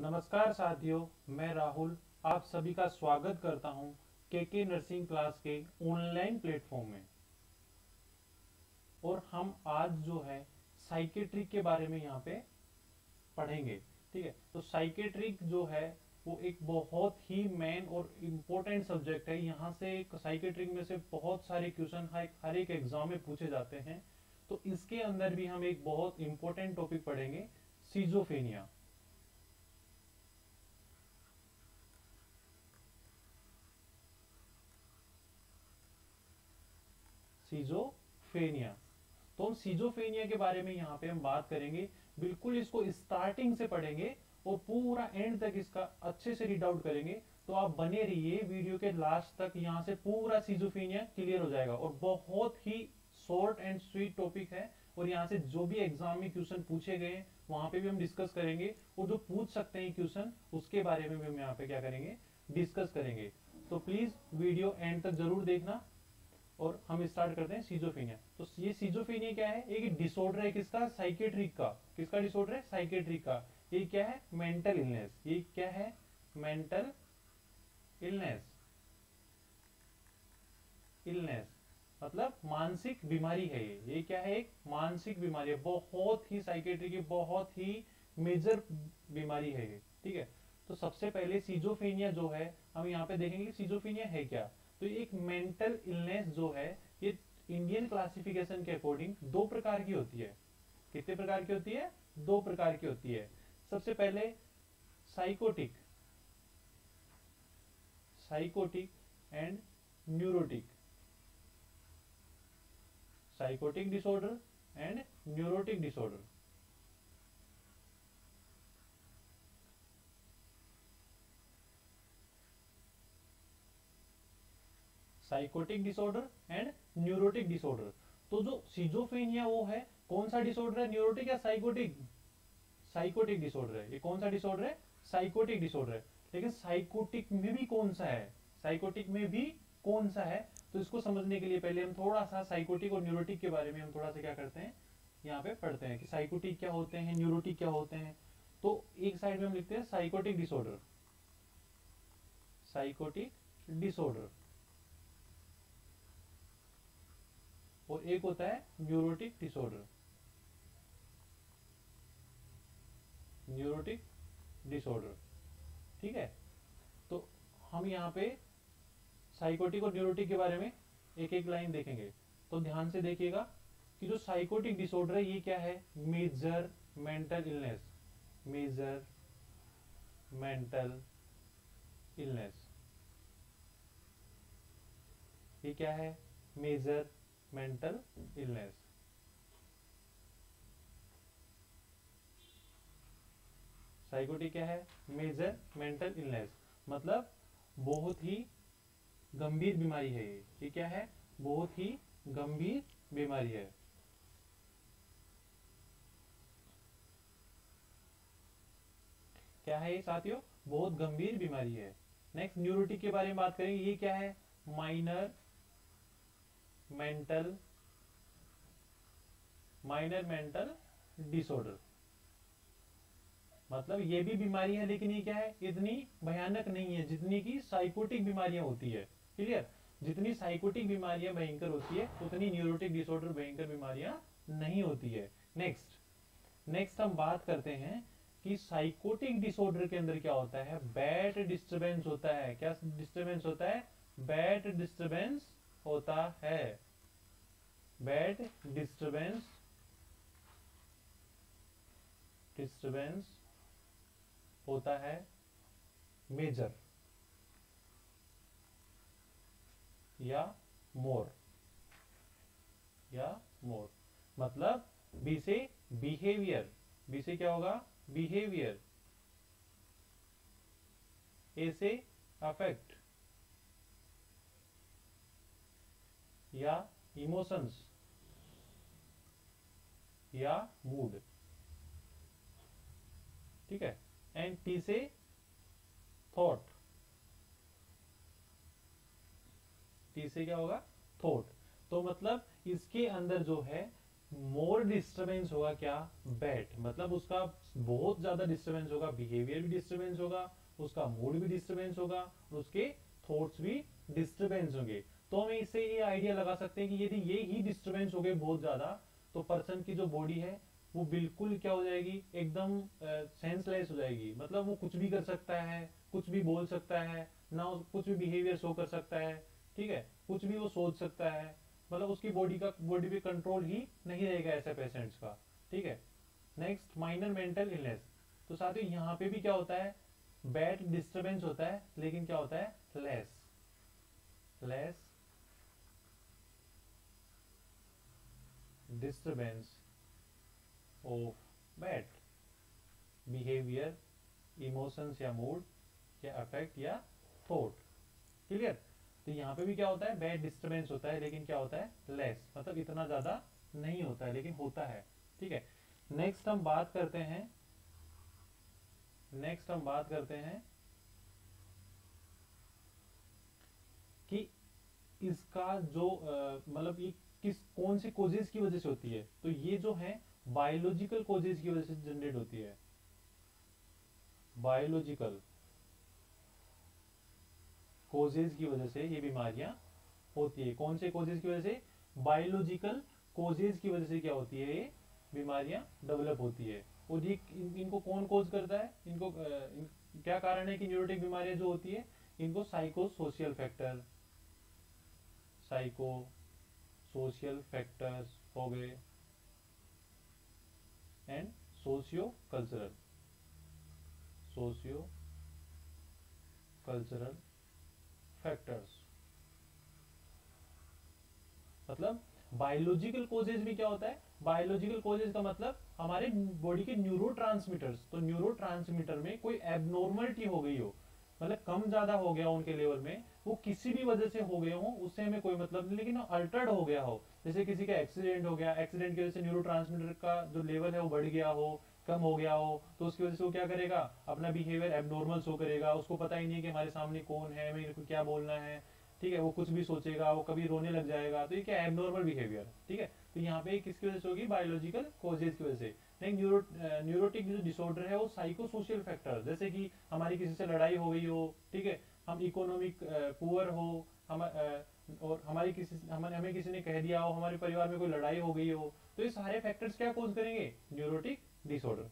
नमस्कार साथियों, मैं राहुल आप सभी का स्वागत करता हूं के नर्सिंग क्लास के ऑनलाइन प्लेटफॉर्म में। और हम आज जो है साइकेट्रिक के बारे में यहाँ पे पढ़ेंगे। ठीक है, तो साइकेट्रिक जो है वो एक बहुत ही मेन और इम्पोर्टेंट सब्जेक्ट है। यहाँ से साइकेट्रिक में से बहुत सारे क्वेश्चन हर एक एग्जाम में पूछे जाते हैं। तो इसके अंदर भी हम एक बहुत इम्पोर्टेंट टॉपिक पढ़ेंगे, सीजोफेनिया। सीजोफेनिया, तो हम सीजोफेनिया के बारे में यहाँ पे हम बात करेंगे। बिल्कुल इसको स्टार्टिंग से पढ़ेंगे और पूरा एंड तक इसका अच्छे से रीड आउट करेंगे। तो आप बने रहिए वीडियो के लास्ट तक, यहाँ से पूरा सीजोफेनिया क्लियर हो जाएगा। और बहुत ही शॉर्ट एंड स्वीट टॉपिक है। और यहाँ से जो भी एग्जाम में क्वेश्चन पूछे गए वहां पे भी हम डिस्कस करेंगे, और जो पूछ सकते हैं क्वेश्चन उसके बारे में भी हम यहाँ पे क्या करेंगे, डिस्कस करेंगे। तो प्लीज वीडियो एंड तक जरूर देखना। और हम स्टार्ट करते हैं सीजोफेनिया। तो ये सीजोफेनिया क्या है? एक डिसऑर्डर है किसका? साइकेट्रिक का। किसका डिसऑर्डर है? साइकेट्रिक का। ये क्या है? Mental illness. ये क्या है? Mental illness. इलनेस मतलब मानसिक बीमारी है। ये क्या है? एक मानसिक बीमारी है। बहुत ही साइकेट्रिक की बहुत ही मेजर बीमारी है ये। ठीक है, तो सबसे पहले सीजोफेनिया जो है हम यहाँ पे देखेंगे सीजोफेनिया है क्या। तो एक मेंटल इलनेस जो है ये इंडियन क्लासिफिकेशन के अकॉर्डिंग दो प्रकार की होती है। कितने प्रकार की होती है? दो प्रकार की होती है। सबसे पहले psychotic, psychotic and neurotic. Psychotic disorder and neurotic disorder. Psychotic disorder and neurotic disorder. तो जो सिजोफ्रेनिया वो है कौन सा डिसऑर्डर है? न्यूरोटिक या साइकोटिक? साइकोटिक डिसऑर्डर है। ये कौन सा डिसऑर्डर है? साइकोटिक डिसऑर्डर है। लेकिन साइकोटिक में भी कौन सा है? साइकोटिक में भी कौन सा है? तो इसको समझने के लिए पहले हम थोड़ा सा साइकोटिक और न्यूरोटिक के बारे में हम थोड़ा सा क्या करते हैं, यहाँ पे पढ़ते हैं कि साइकोटिक क्या होते हैं, न्यूरोटिक क्या होते हैं। तो एक साइड में हम लिखते हैं साइकोटिक डिसऑर्डर, साइकोटिक डिसऑर्डर। और एक होता है न्यूरोटिक डिसऑर्डर, न्यूरोटिक डिसऑर्डर। ठीक है, तो हम यहाँ पे साइकोटिक और न्यूरोटिक के बारे में एक एक लाइन देखेंगे। तो ध्यान से देखिएगा कि जो साइकोटिक डिसऑर्डर है ये क्या है? Major mental illness, major mental illness. ये क्या है? Major mental illness. साइकोटिक क्या है? मेजर मेंटल इलनेस मतलब बहुत ही गंभीर बीमारी है ये क्या है? बहुत ही गंभीर बीमारी है। क्या है ये साथियों? बहुत गंभीर बीमारी है। नेक्स्ट न्यूरोटिक के बारे में बात करेंगे। ये क्या है? Minor mental, minor mental disorder. मतलब ये भी बीमारी है लेकिन ये क्या है? इतनी भयानक नहीं है जितनी की साइकोटिक बीमारियां होती है। क्लियर? जितनी साइकोटिक बीमारियां भयंकर होती है उतनी न्यूरोटिक डिसऑर्डर भयंकर बीमारियां नहीं होती है। नेक्स्ट नेक्स्ट हम बात करते हैं कि साइकोटिक डिसऑर्डर के अंदर क्या होता है? बैड डिस्टरबेंस होता है। क्या डिस्टरबेंस होता है? बैड डिस्टरबेंस होता है। बैड डिस्टरबेंस, डिस्टरबेंस होता है मेजर या मोर, या मोर। मतलब बी से बिहेवियर, बी से क्या होगा? बिहेवियर। ए से अफेक्ट या इमोशंस या मूड। ठीक है, एंड टी से थॉट, टी से क्या होगा? थॉट। तो मतलब इसके अंदर जो है मोर डिस्टरबेंस होगा क्या, बैट, मतलब उसका बहुत ज्यादा डिस्टरबेंस होगा, बिहेवियर भी डिस्टरबेंस होगा, उसका मूड भी डिस्टरबेंस होगा, और उसके थॉट्स भी डिस्टरबेंस होंगे। तो हम इससे ये आइडिया लगा सकते हैं कि यदि ये ही डिस्टरबेंस हो गए बहुत ज्यादा, तो पर्सन की जो बॉडी है वो बिल्कुल क्या हो जाएगी, एकदम सेंसलेस हो जाएगी, मतलब वो कुछ भी कर सकता है, कुछ भी बोल सकता है ना, कुछ भी बिहेवियर शो कर सकता है, ठीक है, कुछ भी वो सोच सकता है, मतलब उसकी बॉडी पे कंट्रोल ही नहीं रहेगा ऐसे पेशेंट्स का, ठीक है। Next, minor mental illness. तो साथियों यहाँ पे भी क्या होता है, बैड डिस्टरबेंस होता है, लेकिन क्या होता है, less less disturbance of bad behaviour, emotions या मूड या अफेक्ट या थॉट, क्लियर। तो यहाँ पे भी क्या होता है, बैड डिस्टरबेंस होता है, लेकिन क्या होता है, लेस, मतलब इतना ज्यादा नहीं होता है, लेकिन होता है, ठीक है। नेक्स्ट हम बात करते हैं, नेक्स्ट हम बात करते हैं कि इसका जो मतलब ये किस कौन से कोजेस की वजह से होती है। तो ये जो है बायोलॉजिकल कोजेस की वजह से जनरेट होती है, बायोलॉजिकल कोजेस की वजह से ये बीमारियां होती है। कौन से कोजेस की वजह से, बायोलॉजिकल कोजेस की वजह से क्या होती है, ये बीमारियां डेवलप होती है। और ये इनको कौन कोज करता है, इनको क्या कारण है कि न्यूरोटिक बीमारियां जो होती है, इनको psycho social factor, psycho social factors हो गए, and socio cultural, socio cultural factors, मतलब बायोलॉजिकल कोजेज भी क्या होता है, बायोलॉजिकल कोजेज का मतलब हमारे बॉडी के न्यूरोट्रांसमीटर्स, तो न्यूरोट्रांसमीटर में कोई एबनॉर्मलिटी हो गई हो, मतलब कम ज्यादा हो गया उनके लेवल में, वो किसी भी वजह से हो गए हो, उससे हमें कोई मतलब नहीं, लेकिन अल्टर्ड हो गया हो, जैसे किसी का एक्सीडेंट हो गया, एक्सीडेंट की वजह से न्यूरोट्रांसमीटर का जो लेवल है वो बढ़ गया हो, कम हो गया हो, तो उसकी वजह से वो क्या करेगा, अपना बिहेवियर एबनॉर्मल शो करेगा, उसको पता ही नहीं है कि हमारे सामने कौन है, मेरे को क्या बोलना है, ठीक है, वो कुछ भी सोचेगा, वो कभी रोने लग जाएगा, तो ये क्या एबनॉर्मल बिहेवियर, ठीक है। तो यहाँ पे किसकी वजह से होगी, बायोलॉजिकल कोजेज की वजह से। नहीं, न्यूरोटिक जो डिसऑर्डर है वो साइको सोशल फैक्टर, जैसे कि हमारी किसी से लड़ाई हो गई हो, ठीक है, हम इकोनॉमिक पुअर हो, हम और हमारी किसी हमें हमें किसी ने कह दिया हो, हमारे परिवार में कोई लड़ाई हो गई हो, तो ये सारे फैक्टर्स क्या कोज करेंगे, न्यूरोटिक डिसऑर्डर।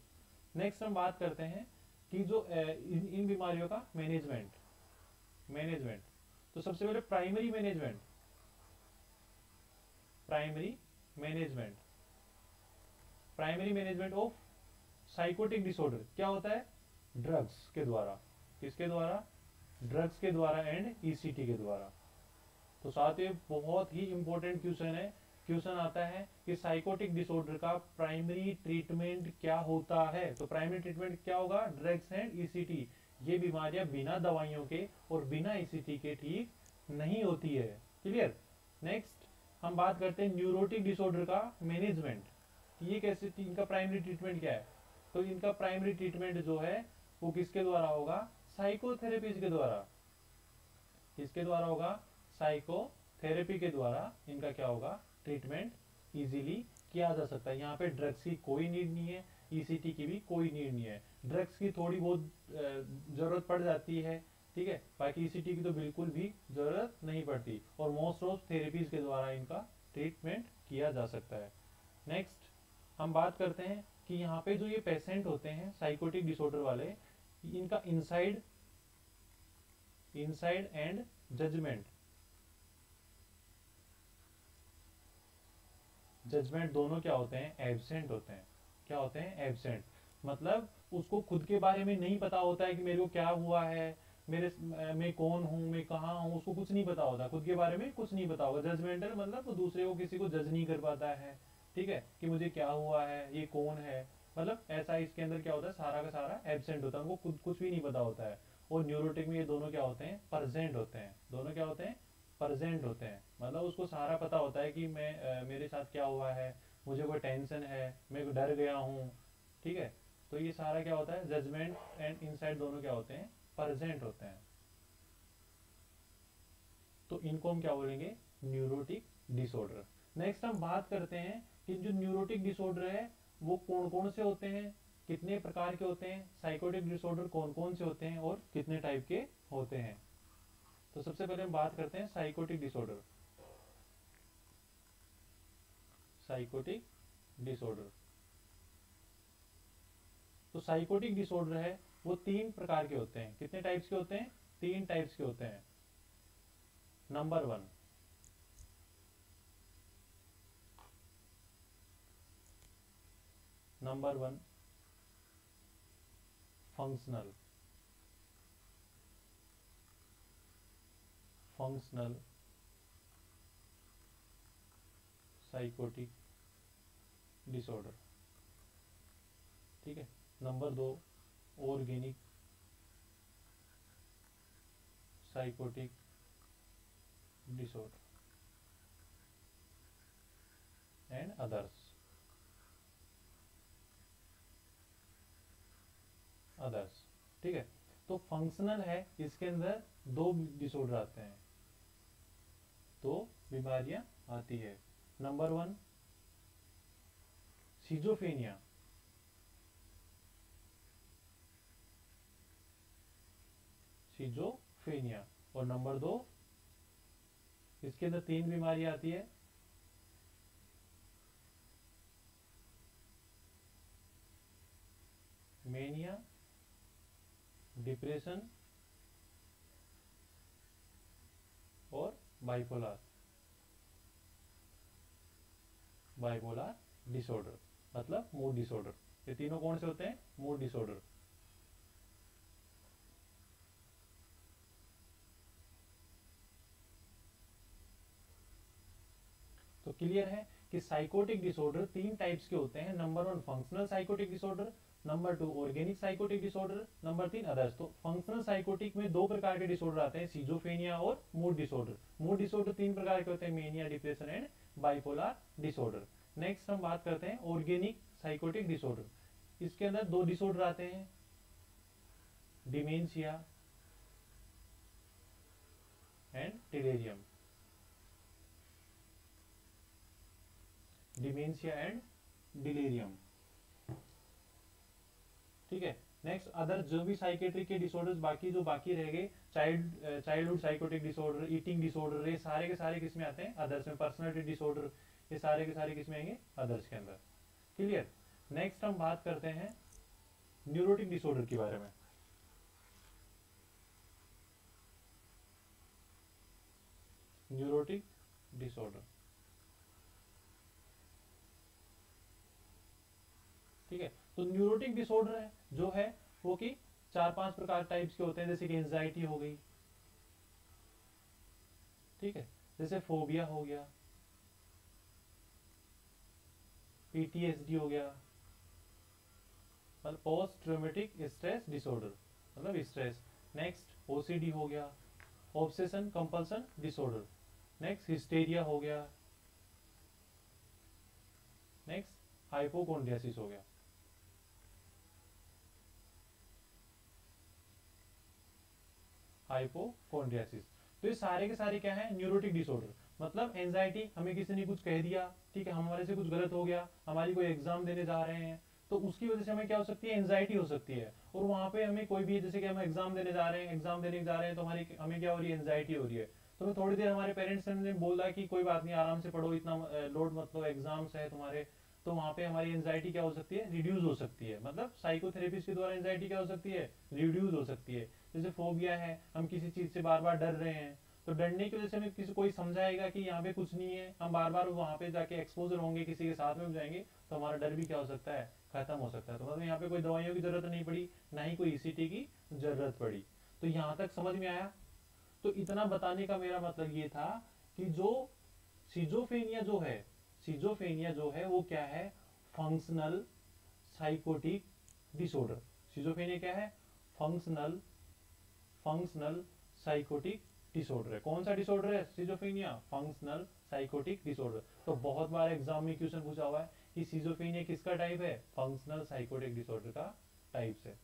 नेक्स्ट हम बात करते हैं कि जो इन बीमारियों का मैनेजमेंट, मैनेजमेंट। तो सबसे पहले primary management, primary management, primary management of psychotic disorder क्या होता है, ड्रग्स के द्वारा, किसके द्वारा, ड्रग्स के द्वारा एंड ईसीटी के द्वारा। तो साथ ही बहुत ही इंपॉर्टेंट क्वेश्चन है, क्वेश्चन आता है कि साइकोटिक डिसऑर्डर का प्राइमरी ट्रीटमेंट क्या होता है। तो प्राइमरी ट्रीटमेंट क्या होगा, ड्रग्स एंड ईसीटी। ये बीमारियां बिना दवाइयों के और बिना ईसीटी के ठीक नहीं होती है, क्लियर। नेक्स्ट हम बात करते हैं न्यूरोटिक डिसऑर्डर का मैनेजमेंट, ये कैसे, इनका प्राइमरी ट्रीटमेंट क्या है। तो इनका प्राइमरी ट्रीटमेंट जो है वो किसके द्वारा होगा, साइकोथेरेपीज के द्वारा, किसके द्वारा होगा, साइकोथेरेपी के द्वारा इनका क्या होगा, ट्रीटमेंट इजीली किया जा सकता है। यहाँ पे ड्रग्स की कोई नीड नहीं है, ईसीटी की भी कोई नीड नहीं है, ड्रग्स की थोड़ी बहुत जरूरत पड़ जाती है, ठीक है, बाकी ईसीटी की तो बिल्कुल भी जरूरत नहीं पड़ती, और मोस्ट ऑफ थेरेपीज के द्वारा इनका ट्रीटमेंट किया जा सकता है। नेक्स्ट हम बात करते हैं कि यहाँ पे जो ये पेशेंट होते हैं साइकोटिक डिसऑर्डर वाले, इनका inside inside and judgement, judgement दोनों क्या होते हैं, एब्सेंट होते हैं। क्या होते हैं, एब्सेंट, मतलब उसको खुद के बारे में नहीं पता होता है कि मेरे को क्या हुआ है, मेरे मैं कौन हूँ, मैं कहाँ हूँ, उसको कुछ नहीं पता होता, खुद के बारे में कुछ नहीं पता होगा। जजमेंटल मतलब वो दूसरे को, किसी को जज नहीं कर पाता है, ठीक है, कि मुझे क्या हुआ है, ये कौन है, मतलब ऐसा इसके अंदर क्या होता है, सारा का सारा एब्सेंट होता है, उनको खुद कुछ भी नहीं पता होता है। और न्यूरोटिक में ये दोनों क्या होते हैं, प्रेजेंट होते हैं, दोनों क्या होते हैं, प्रेजेंट होते हैं, मतलब उसको सारा पता होता है कि मैं मेरे साथ क्या हुआ है, मुझे कोई टेंशन है, मैं डर गया हूँ, ठीक है। तो ये सारा क्या होता है, जजमेंट एंड इनसाइट दोनों क्या होते हैं, प्रेजेंट होते हैं। तो इनको हम क्या बोलेंगे, न्यूरोटिक डिसऑर्डर। नेक्स्ट हम बात करते हैं कि जो न्यूरोटिक डिसऑर्डर है वो कौन कौन से होते हैं, कितने प्रकार के होते हैं, साइकोटिक डिसऑर्डर कौन कौन से होते हैं और कितने टाइप के होते हैं। तो सबसे पहले हम बात करते हैं साइकोटिक डिसऑर्डर। साइकोटिक डिसऑर्डर, तो साइकोटिक डिसऑर्डर है वो 3 प्रकार के होते हैं। कितने टाइप्स के होते हैं? 3 टाइप्स के होते हैं। नंबर 1, फंक्शनल साइकोटिक डिसऑर्डर, ठीक है। Number 2, organic psychotic disorder and others. ठीक है। तो फंक्शनल है, इसके अंदर 2 डिसऑर्डर आते हैं, 2 बीमारियां आती है। Number 1, schizophrenia. सिजोफ्रेनिया। और नंबर 2, इसके अंदर 3 बीमारियां आती है। मेनिया, डिप्रेशन और बाइपोलर डिसऑर्डर, मतलब मूड डिसऑर्डर। ये तीनों कौन से होते हैं? Mood disorder. तो क्लियर है कि साइकोटिक डिसऑर्डर 3 टाइप्स के होते हैं। Number 1, functional psychotic disorder. Number 2, organic psychotic disorder. Number 3, others. तो फंक्शनल साइकोटिक में 2 प्रकार के डिसऑर्डर आते हैं, सिजोफ्रेनिया और मूड डिसऑर्डर। मूड डिसऑर्डर 3 प्रकार के होते हैं, mania, depression and bipolar disorder. Next हम बात करते हैं ऑर्गेनिक साइकोटिक डिसऑर्डर। इसके अंदर 2 डिसऑर्डर आते हैं, dementia and delirium. Dementia and delirium, ठीक है। नेक्स्ट अदर जो भी साइकेट्रिक के डिसऑर्डर्स जो बाकी रह गए, childhood psychotic disorder, eating disorder, ये सारे के सारे किसमें आते हैं? अदर्स में। पर्सनालिटी डिसऑर्डर, ये सारे के सारे किसमें आएंगे? अदर्स के अंदर। क्लियर। नेक्स्ट हम बात करते हैं न्यूरोटिक डिसऑर्डर के बारे में। न्यूरोटिक डिसऑर्डर, ठीक है। तो न्यूरोटिक डिसऑर्डर है जो है वो कि 4-5 प्रकार टाइप्स के होते हैं, जैसे कि एंजाइटी हो गई, ठीक है, जैसे फोबिया हो गया, पीटीएसडी हो गया, मतलब पोस्ट ट्रॉमेटिक स्ट्रेस डिसऑर्डर, मतलब स्ट्रेस। नेक्स्ट ओसीडी हो गया, obsession compulsion disorder. Next hysteria हो गया। नेक्स्ट हाइपोकोंड्रियासिस हो गया। हाइपोकोंड्रियासिस। तो ये सारे के सारे क्या है? Neurotic disorder. मतलब एंजाइटी, हमें किसी ने कुछ कह दिया, ठीक है, हमारे से कुछ गलत हो गया, हमारी कोई एग्जाम देने जा रहे हैं, तो उसकी वजह से हमें क्या हो सकती है? एंजाइटी हो सकती है। और वहां पे हमें कोई भी, जैसे कि हम एग्जाम देने जा रहे हैं, तो हमारी हमें क्या हो रही है? एंजाइटी हो रही है। तो हमें थोड़ी देर हमारे पेरेंट्स ने बोला कि कोई बात नहीं, आराम से पढ़ो, इतना लोड मत लो, एग्जाम्स है तुम्हारे। तो वहां पे हमारी एंजाइटी क्या हो सकती है? रिड्यूस हो सकती है। मतलब साइकोथेरेपिस्ट के द्वारा एंजाइटी क्या हो सकती है? रिड्यूस हो सकती है। जैसे फोबिया है, हम किसी चीज से बार बार डर रहे हैं, तो डरने की वजह से हमें किसी कोई समझाएगा कि यहाँ पे कुछ नहीं है, हम बार बार वहां पे जाके एक्सपोजर होंगे, किसी के साथ में जाएंगे, तो हमारा डर भी क्या हो सकता है? खत्म हो सकता है। तो मतलब यहाँ पे कोई दवाइयों की जरूरत नहीं पड़ी, ना ही कोई ईसीटी की जरूरत पड़ी। तो यहाँ तक समझ में आया। तो इतना बताने का मेरा मतलब ये था कि जो सिजोफ्रेनिया जो है, वो क्या है? Functional psychotic disorder. सिजोफ्रेनिया क्या है? फंक्शनल साइकोटिक डिसऑर्डर है। कौन सा डिसऑर्डर है? Schizophrenia, functional psychotic disorder. तो बहुत बार एग्जाम में क्वेश्चन पूछा हुआ है कि सिजोफ्रेनिया किसका टाइप है? फंक्शनल साइकोटिक डिसऑर्डर का टाइप है।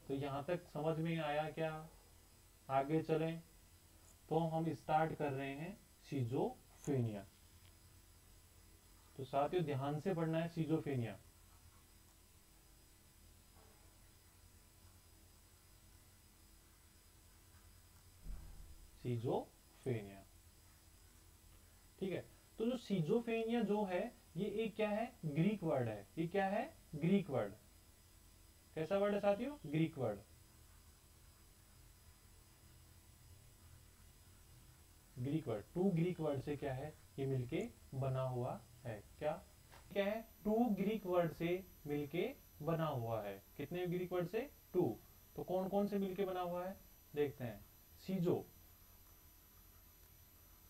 तो यहां तक समझ में आया क्या? आगे चलें तो हम स्टार्ट कर रहे हैं सिजोफ्रेनिया। तो साथियों ध्यान से पढ़ना है सिजोफ्रेनिया। सिजोफ्रेनिया, ठीक है। तो जो सिजोफ्रेनिया जो है ये एक क्या है, ग्रीक वर्ड है। ये क्या है, ग्रीक वर्ड। कैसा वर्ड है साथियों, Greek word. Greek word, two Greek word से क्या है, ये मिलके बना हुआ है। क्या क्या है, टू ग्रीक वर्ड से मिलके बना हुआ है। कितने ग्रीक वर्ड से, टू। तो कौन कौन से मिलके बना हुआ है, देखते हैं। सीजो,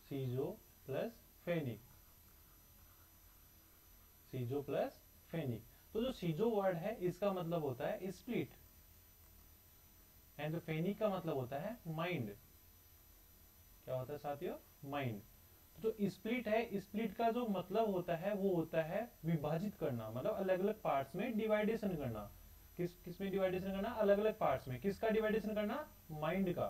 सीजो प्लस फेनिक, सीजो प्लस फेनिक। तो जो सीजो वर्ड है इसका मतलब होता है स्प्लिट, एंड जो फेनिक का मतलब होता है माइंड। क्या होता है साथियों, माइंड। जो स्प्लिट है, स्प्लिट का जो मतलब होता है वो होता है विभाजित करना, मतलब अलग अलग पार्ट्स में डिवाइडेशन करना। किस में डिवाइडेशन करना, अलग अलग पार्ट्स में। किसका डिवाइडेशन करना, माइंड का।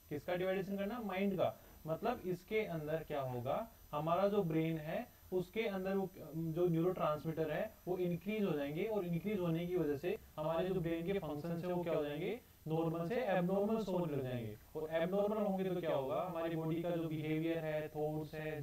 किसका डिवाइडेशन करना, माइंड का। मतलब इसके अंदर क्या होगा, हमारा जो ब्रेन है उसके अंदर वो जो न्यूरोट्रांसमीटर है वो इंक्रीज हो जाएंगे, और इंक्रीज होने की वजह से हमारे जो ब्रेन के फंक्शन है वो क्या हो जाएंगे, नॉर्मल से एबनॉर्मल होने लग जाएंगे। और एबनॉर्मल होंगे तो क्या होगा, हमारी बॉडी का जो बिहेवियर है, थॉट्स है,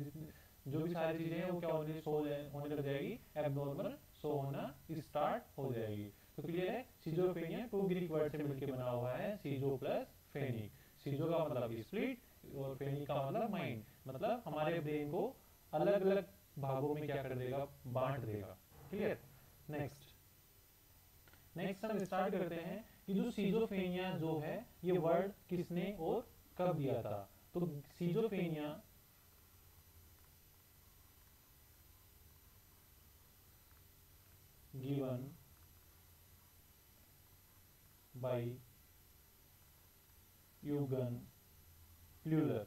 जो भी सारी चीजें हैं वो क्या होने लग जाएगी, एबनॉर्मल होना स्टार्ट हो जाएगी। तो क्लियर है, सिजोफ्रेनिया टू ग्रीक वर्ड से मिलकर बना हुआ है, सीजो प्लस फेनिक। सीजो का मतलब स्प्लिट और फेनिक का मतलब माइंड, मतलब हमारे ब्रेन को अलग अलग भागों में क्या कर देगा, बांट देगा। क्लियर। नेक्स्ट नेक्स्ट हम स्टार्ट करते हैं कि जो सिजोफ्रेनिया जो है ये वर्ड किसने और कब दिया था। तो सिजोफ्रेनिया गिवन बाय यूगन ब्लूलर।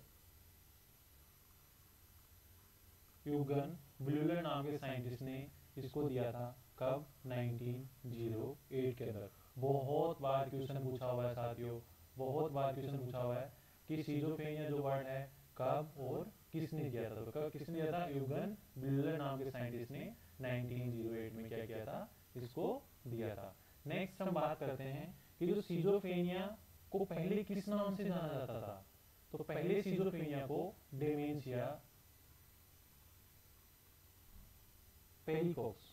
यूगन ब्लूलर नाम के साइंटिस्ट ने इसको दिया था। कब, 1908 के अंदर। बहुत बार क्वेश्चन पूछा हुआ है साथियों, बहुत बार क्वेश्चन पूछा हुआ है कि सिजोफ्रेनिया जो वर्ड है कब और किसने दिया था। तो कब किसने दिया था, यूगन ब्लूलर नाम के साइंटिस्ट ने 1908 में क्या किया था, इसको दिया था। नेक्स्ट हम बात करते हैं कि जो सिजोफ्रेनिया को पहले किस नाम से जाना जाता था। तो पहले सिजोफ्रेनिया को डेमेंशिया पेरिकोक्स,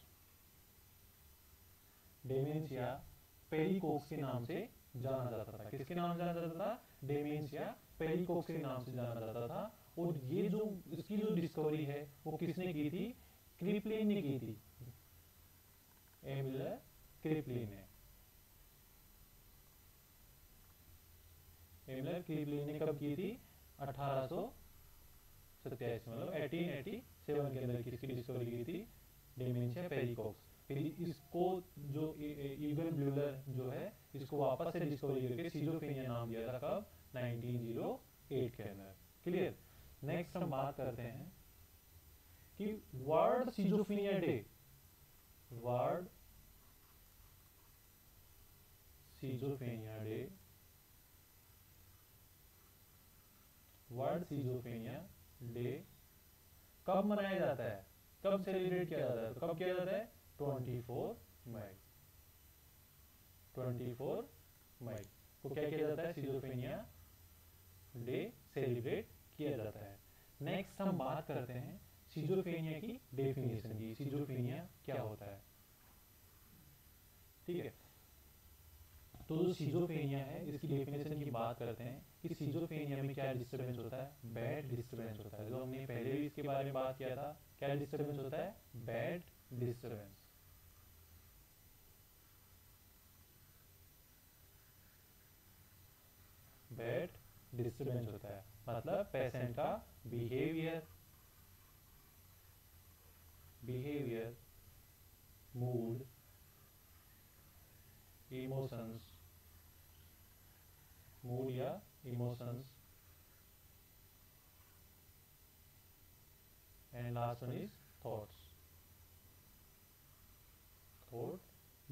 डेमेंशिया पेरिकोक्स के नाम से जाना जाता था। किसके नाम से जाना जाता था, डेमेंशिया पेरिकोक्स के नाम से जाना जाता था। और ये जो इसकी जो डिस्कवरी है वो किसने की थी, क्रिपलिन ने की थी। एमिल क्रिपलिन ने, एमिल क्रिपलिन ने कब की थी, 1887, मतलब 1887 के अंदर किसकी डिस्कवरी की थी, डेमेंशिया पेरिकोक्स। फिर इसको जो यूगन ब्लूलर जो है इसको वापस से डिस्कवरी करके सिजोफ्रेनिया नाम दिया था। कब, 1908 के अंदर। क्लियर। नेक्स्ट हम बात करते हैं कि world schizophrenia day, world schizophrenia day, world schizophrenia day कब मनाया जाता है, कब सेलिब्रेट किया जाता है। तो कब किया जाता है, 24 मई, 24 मई को क्या किया जाता है, सिजोफ्रेनिया डे सेलिब्रेट किया जाता है। नेक्स्ट हम बात करते हैं सिजोफ्रेनिया की डेफिनेशन की, सिजोफ्रेनिया क्या होता है। ठीक है, तो जो सिजोफ्रेनिया है इसकी डेफिनेशन की बात करते हैं कि सिजोफ्रेनिया में क्या डिस्टर्बेंस होता है, बैड डिस्टर्बेंस होता है। जो हमने पहले भी इसके बारे में बात किया था, क्या डिस्टर्बेंस होता है, बैड डिस्टर्बेंस। बैड डिस्टर्बेंस होता है, मतलब पेशेंट का behaviour, behaviour, mood, emotions, mood या emotions, and last one is thoughts, thought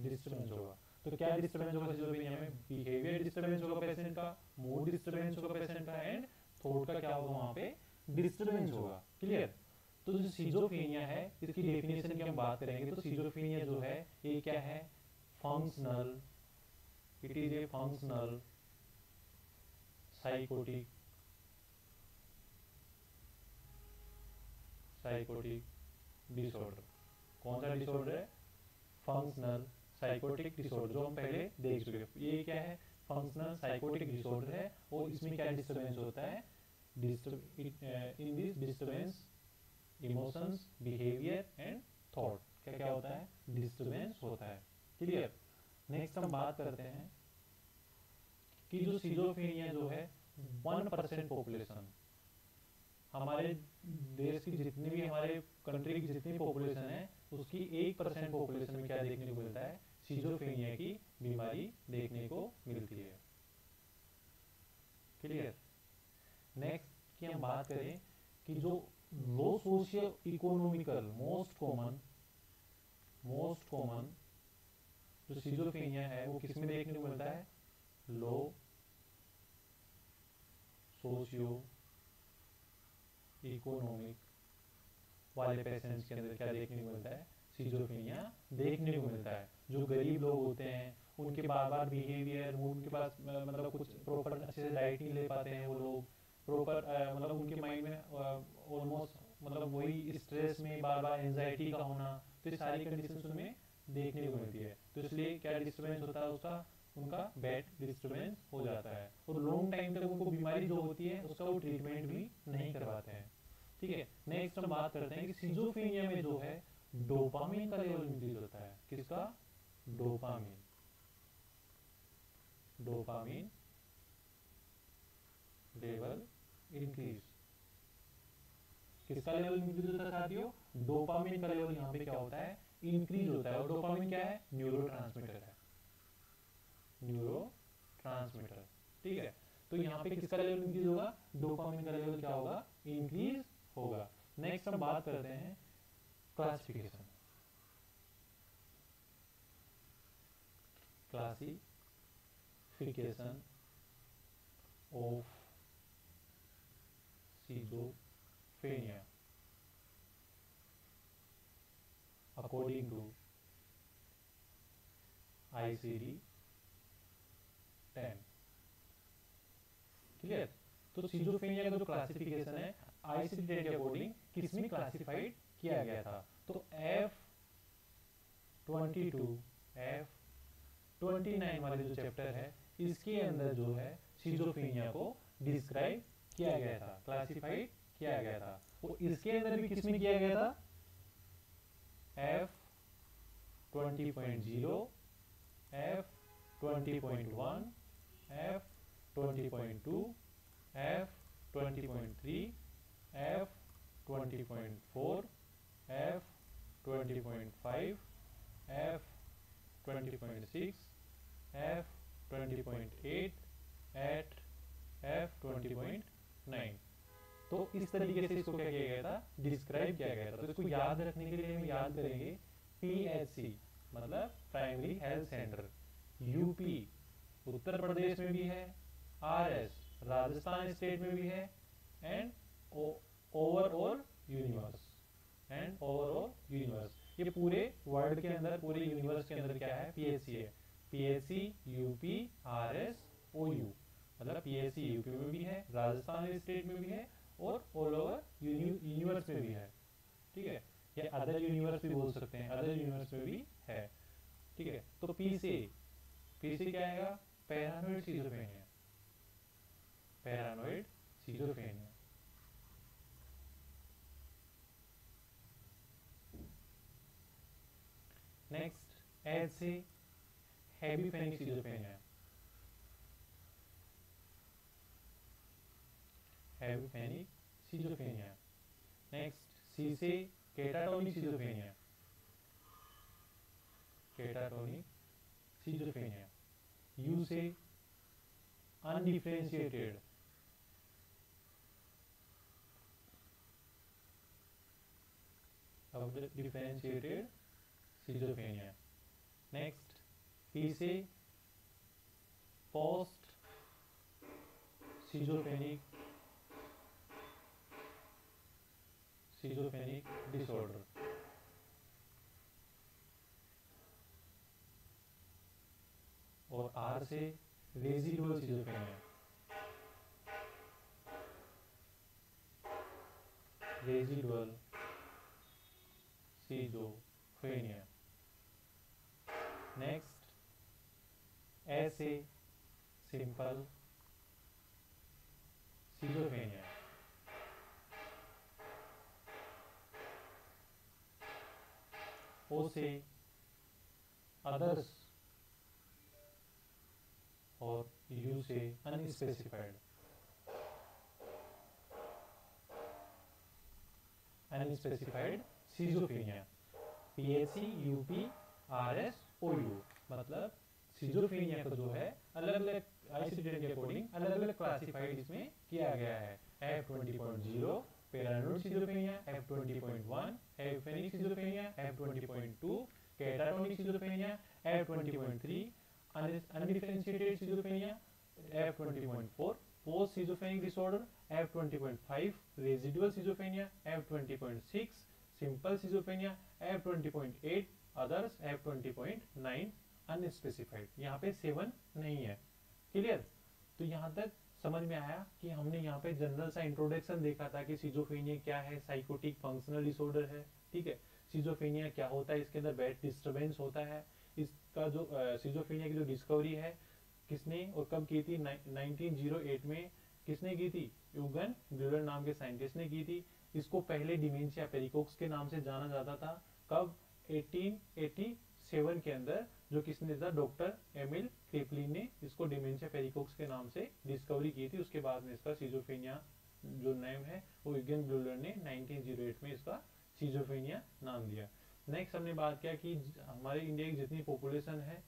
disturbance होगा। तो क्या डिस्टर्बेंस होगा सिजोफ्रेनिया में, बिहेवियर डिस्टर्बेंस होगा पेशेंट का, मूड डिस्टर्बेंस होगा पेशेंट का, एंड थॉट का क्या होगा वहां पे, डिस्टर्बेंस होगा। क्लियर। तो जो सिजोफ्रेनिया है इसकी डेफिनेशन की हम बात करेंगे तो सिजोफ्रेनिया जो है ये क्या है, functional, it is a functional psychotic disorder. कौन सा डिसऑर्डर है, फंक्शनल साइकोटिक डिसऑर्डर, जो हम पहले देख चुके हैं। ये क्या है, फंक्शनल साइकोटिक डिसऑर्डर है और इसमें क्या डिस्टर्बेंस होता है, in this disturbance emotions, behaviour and thought, क्या क्या होता है, डिस्टर्बेंस होता है। क्लियर। नेक्स्ट हम बात करते हैं कि जो सिजोफ्रेनिया जो है 1% पॉपुलेशन, हमारे देश की जितनी भी, हमारे कंट्री की जितनी पॉपुलेशन है उसकी 1% पॉपुलेशन में क्या देखने को मिलता है, सिजोफ्रेनिया की बीमारी देखने को मिलती है। क्लियर। नेक्स्ट की हम बात करें कि जो लो सोशियो इकोनॉमिकल मोस्ट कॉमन जो सिजोफ्रेनिया है वो किसमें देखने को मिलता है, लो सोशियो इकोनॉमिक वाले पेशेंट्स के अंदर क्या देखने को मिलता है, सिजोफ्रेनिया देखने को मिलता है। जो गरीब लोग होते हैं उनके बार बार बिहेवियर, उनके पास मतलब कुछ प्रॉपर अच्छे से डाइट नहीं ले पाते हैं वो लोग, प्रॉपर मतलब उनके माइंड में ऑलमोस्ट मतलब वही स्ट्रेस में बार बार एंजाइटी का होना, तो ये सारी कंडीशंस उनमें देखने को मिलती है। तो इसलिए क्या डिस्टर्बेंस होता है उसका, उनका बैड डिस्टर्बेंस हो जाता है और लॉन्ग टाइम तक उनको बीमारी जो होती है उसका वो ट्रीटमेंट भी नहीं करवाते हैं। ठीक है। नेक्स्ट हम बात करते हैं कि सिजोफ्रेनिया में जो है डोपामिन का लेवल इंक्रीज होता है। किसका, डोपामिन लेवल इंक्रीज। किसका लेवल इंक्रीज होता है साथियों, डोपामिन का लेवल यहाँ पे क्या होता है, इंक्रीज होता है। और डोपामिन क्या है, न्यूरोट्रांसमीटर है, न्यूरोट्रांसमीटर। ठीक है। तो यहाँ पे किसका लेवल इंक्रीज होगा, डोपामिन का लेवल क्या होगा, इंक्रीज होगा। नेक्स्ट हम बात करते हैं classification of schizophrenia according to ICD-10। Clear. तो सिजोफ्रेनिया का जो क्लासिफिकेशन है ICD-10 के अकॉर्डिंग किसमें क्लासिफाइड किया गया था, तो F22 F29 वाले जो चैप्टर है इसके अंदर जो है सिजोफ्रेनिया को डिस्क्राइब किया गया था, क्लासिफाइड किया गया था। वो इसके अंदर भी किसमें किया गया था, F20.0 F20.1 F20.2 F20.3 F20.4 F20.5 F20.6 F20.8 eight F20.9। तो इस तरीके से इसको क्या किया गया था, डिस्क्राइब किया गया था। तो इसको याद रखने के लिए हम याद करेंगे PHC मतलब primary health centre, UP Uttar Pradesh में भी है, RS राजस्थान स्टेट में भी है, एंड ओवरऑल यूनिवर्स ये पूरे वर्ल्ड के अंदर, पूरे यूनिवर्स के अंदर क्या है, PHC है। PHC यूपी RS OU मतलब PHC यूपी में भी है, राजस्थान स्टेट में भी है और ऑल ओवर यूनिवर्स में भी है। ठीक है, या अदर यूनिवर्स भी बोल सकते हैं, अदर यूनिवर्स में भी है। ठीक है। तो पी से क्या आएगा, paranoid schizophrenia, paranoid schizophrenia. Next H से hebephrenic schizophrenia, hebephrenic schizophrenia. Next C से catatonic schizophrenia, catatonic schizophrenia. U से undifferentiated differentiated schizophrenia. Next P से पोस्ट सिजोफ्रेनिक सिजोफ्रेनिक डिसऑर्डर। और आर से residual schizophrenia, residual schizophrenia. Next ऐसे simple schizophrenia. O से others और U से unspecified, unspecified schizophrenia. PHC, UP, RS, OU, मतलब schizophrenia को जो है अलग अलग आईसीडी के अकॉर्डिंग अलग अलग क्लासिफाइड इसमें किया गया है। F20.0 paranoid schizophrenia, F20.1 hebephrenic schizophrenia, F20.2 catatonic schizophrenia, F20.3 undifferentiated schizophrenia, F20.4 post schizophrenic disorder, F20.5 residual schizophrenia, F20.6 simple schizophrenia, F20.8 others, F20.9 unspecified. यहाँ पे 7 नहीं है। क्लियर? तो यहाँ तक समझ में आया कि हमने यहाँ पे जनरल सा इंट्रोडक्शन देखा था कि सिजोफ्रेनिया क्या है, साइकोटिक फंक्शनल डिसऑर्डर है। ठीक है, सिजोफ्रेनिया क्या होता है, इसके अंदर बैड डिस्टर्बेंस होता है। इसका जो सिजोफ्रेनिया की जो डिस्कवरी है किसने और कब की थी, 1908 में किसने की थी, यूगन ब्यूलर नाम के साइंटिस्ट ने की थी। इसको पहले डिमेंशिया पेरिकोक्स के नाम से जाना जाता था। कब, 1887 के अंदर, जो किसने था, डॉक्टर एमिल क्रेपलिन ने इसको डिमेंशिया पेरिकोक्स के नाम से डिस्कवरी की थी। उसके बाद में इसका सिजोफ्रेनिया जो नेम है वो यूगन ब्यूलर ने 1908 में इसका सिजोफ्रेनिया नाम दिया। नेक्स्ट हमने बात किया कि हमारे इंडिया की जितनी पॉपुलेशन है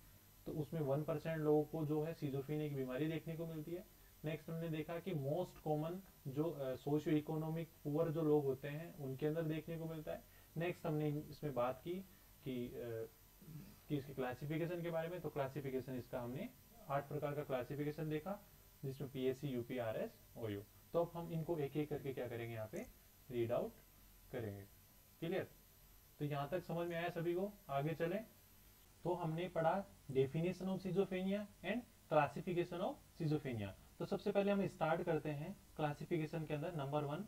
तो उसमें 1% लोगों को जो है सिजोफ्रेनिया की बीमारी देखने को मिलती है। नेक्स्ट हमने देखा कि मोस्ट कॉमन जो सोशियो इकोनॉमिक पुअर जो लोग होते हैं उनके अंदर देखने को मिलता है। नेक्स्ट हमने इसमें बात की कि इसकी क्लासिफिकेशन के बारे में। तो क्लासिफिकेशन इसका हमने 8 प्रकार का क्लासिफिकेशन देखा, जिसमें पीएससी, यूपी, आरएस, ओयू। तो अब हम इनको एक एक करके क्या करेंगे, यहाँ पे रीड आउट करेंगे। क्लियर? तो यहाँ तक समझ में आया सभी को? आगे चले तो हमने पढ़ा definition of schizophrenia and classification of schizophrenia. तो सबसे पहले हम स्टार्ट करते हैं क्लासिफिकेशन के अंदर। नंबर 1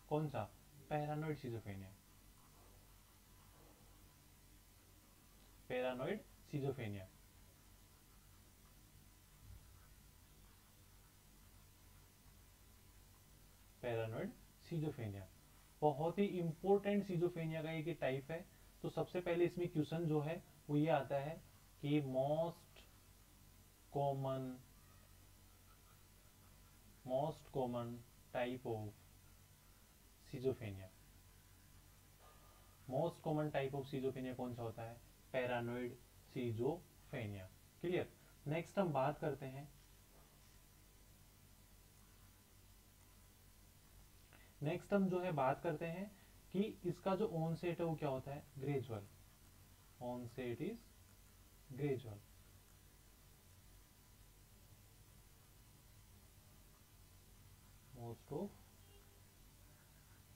कौन सा, paranoid schizophrenia. Paranoid schizophrenia, paranoid schizophrenia बहुत ही इंपॉर्टेंट सिजोफ्रेनिया का एक टाइप है। तो सबसे पहले इसमें क्वेश्चन जो है वो ये आता है कि most common type of schizophrenia. Most common type of schizophrenia कौन सा होता है, पैरानोइड सिजोफ्रेनिया। क्लियर? नेक्स्ट हम बात करते हैं, नेक्स्ट हम जो है बात करते हैं कि इसका जो ऑनसेट है वो क्या होता है, gradual. Onset is gradual. Most of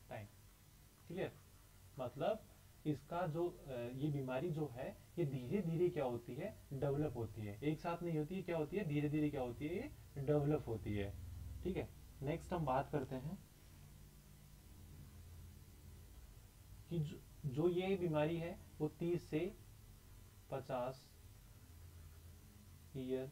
time. Clear? मतलब इसका जो ये बीमारी जो है ये धीरे धीरे क्या होती है, डेवलप होती है, एक साथ नहीं होती है। क्या होती है, धीरे धीरे क्या होती है, ये डेवलप होती है। ठीक है, नेक्स्ट हम बात करते हैं कि जो ये बीमारी है वो 30 से 50 ईयर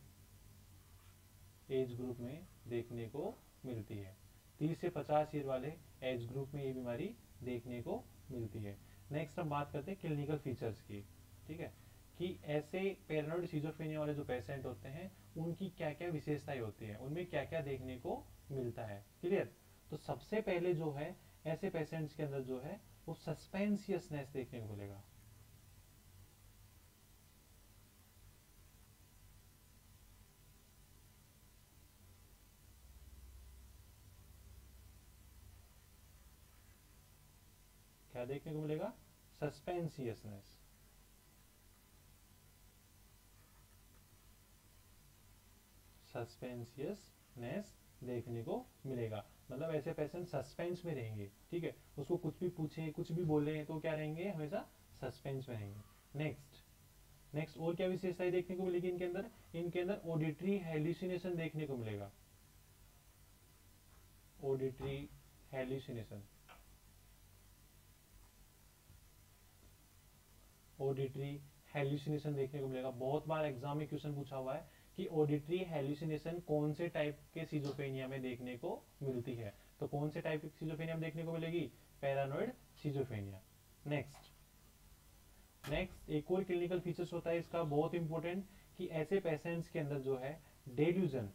एज ग्रुप में देखने को मिलती है। 30 से 50 ईयर वाले एज ग्रुप में ये बीमारी देखने को मिलती है। नेक्स्ट हम बात करते हैं क्लिनिकल फीचर्स की। ठीक है, कि ऐसे पैरानोइड सिजोफ्रेनिया वाले जो पेशेंट होते हैं उनकी क्या क्या विशेषताएं होती हैं, उनमें क्या क्या देखने को मिलता है। क्लियर? तो सबसे पहले जो है ऐसे पेशेंट्स के अंदर जो है वो सस्पेंसियसनेस देखने को मिलेगा। क्या देखने को मिलेगा, सस्पेंसियसनेस। सस्पेंसियसनेस देखने को मिलेगा। मतलब ऐसे पेशेंट सस्पेंस में रहेंगे, ठीक है, उसको कुछ भी पूछे कुछ भी बोले तो क्या रहेंगे, हमेशा सस्पेंस में रहेंगे। नेक्स्ट नेक्स्ट और क्या विशेषताएं देखने को मिलेगी इनके अंदर ऑडिटरी हेल्यूसिनेशन देखने को मिलेगा। ऑडिटरी हेल्यूसिनेशन, ऑडिटरी हेल्यूसिनेशन देखने को मिलेगा। बहुत बार एग्जाम में क्वेश्चन पूछा हुआ है कि ऑडिटरी हेल्यूसिनेशन कौन से टाइप के सिजोफ्रेनिया में देखने को मिलती है। तो कौन से टाइप की सिजोफ्रेनिया में देखने को मिलेगी, पैरानोइड सिजोफ्रेनिया। नेक्स्ट नेक्स्ट एक और क्लिनिकल फीचर्स होता है इसका बहुत इंपॉर्टेंट, कि ऐसे पेशेंट्स के अंदर जो है delusion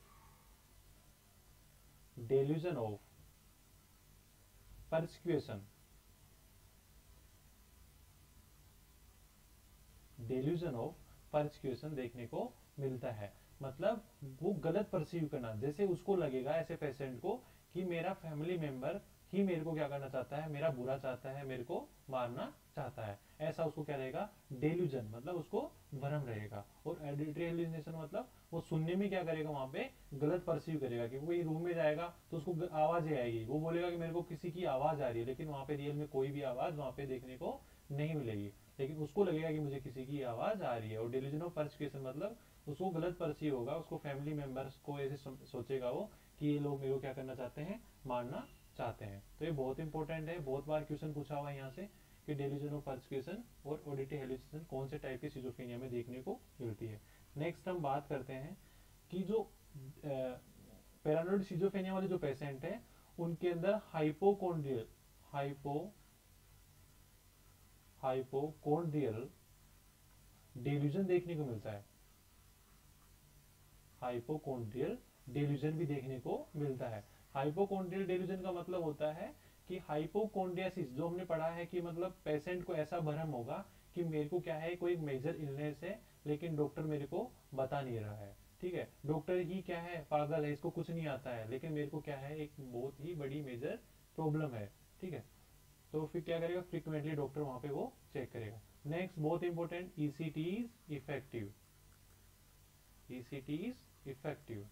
delusion of persecution, delusion of persecution देखने को मिलता है। मतलब वो गलत परसीव करना, जैसे उसको लगेगा ऐसे पेशेंट को कि मेरा फैमिली मेंबर ही मेरे को क्या करना चाहता है, मेरा बुरा चाहता है, मेरे को मारना चाहता है, ऐसा उसको क्या रहेगा, डेल्यूजन, मतलब उसको भ्रम रहेगा। और ऑडिटरी हेलुसिनेशन मतलब वो सुनने में क्या करेगा, वहां पे गलत परसीव करेगा कि कोई रूम में जाएगा तो उसको आवाज आएगी, वो बोलेगा कि मेरे को किसी की आवाज आ रही है, लेकिन वहां पे रियल में कोई भी आवाज वहां पे देखने को नहीं मिलेगी, लेकिन उसको लगेगा कि मुझे किसी की आवाज आ रही है। और डेल्यूजन ऑफ परसिक्यूशन मतलब उसको गलत परसीव होगा, उसको फैमिली मेंबर्स को ऐसे सोचेगा वो कि ये लोग मेरे को क्या करना चाहते हैं, मारना चाहते हैं। तो ये बहुत इंपॉर्टेंट है, बहुत बार क्वेश्चन पूछा हुआ है यहाँ से कि डेल्यूजन ऑफ परसिक्यूशन और ऑडिटरी हेलुसिनेशन कौन से टाइप की सिजोफ्रेनिया में देखने को मिलती है। नेक्स्ट हम बात करते हैं कि जो पैरानोइड सिजोफ्रेनिया वाले जो पेशेंट है उनके अंदर हाइपोकॉन्ड्रियल हाइपोकॉन्ड्रियल डेल्यूजन देखने को मिलता है। हाइपोकॉन्ड्रियल डेल्यूजन भी देखने को मिलता है। हाइपोकॉन्ड्रियल डेल्यूजन का मतलब होता है कि हाइपोकॉन्ड्रियासिस, जो हमने पढ़ा है कि मतलब पेशेंट को ऐसा भ्रम होगा कि मेरे को क्या है, कोई मेजर इलनेस है, लेकिन डॉक्टर मेरे को बता नहीं रहा है, ठीक है, डॉक्टर ही क्या है, पागल है, इसको कुछ नहीं आता है, लेकिन मेरे को क्या है, एक बहुत ही बड़ी मेजर प्रॉब्लम है, ठीक है। तो फिर क्या करेगा, फ्रीक्वेंटली डॉक्टर वहां पे वो चेक करेगा। नेक्स्ट बहुत important, ECT is effective, ECT is effective.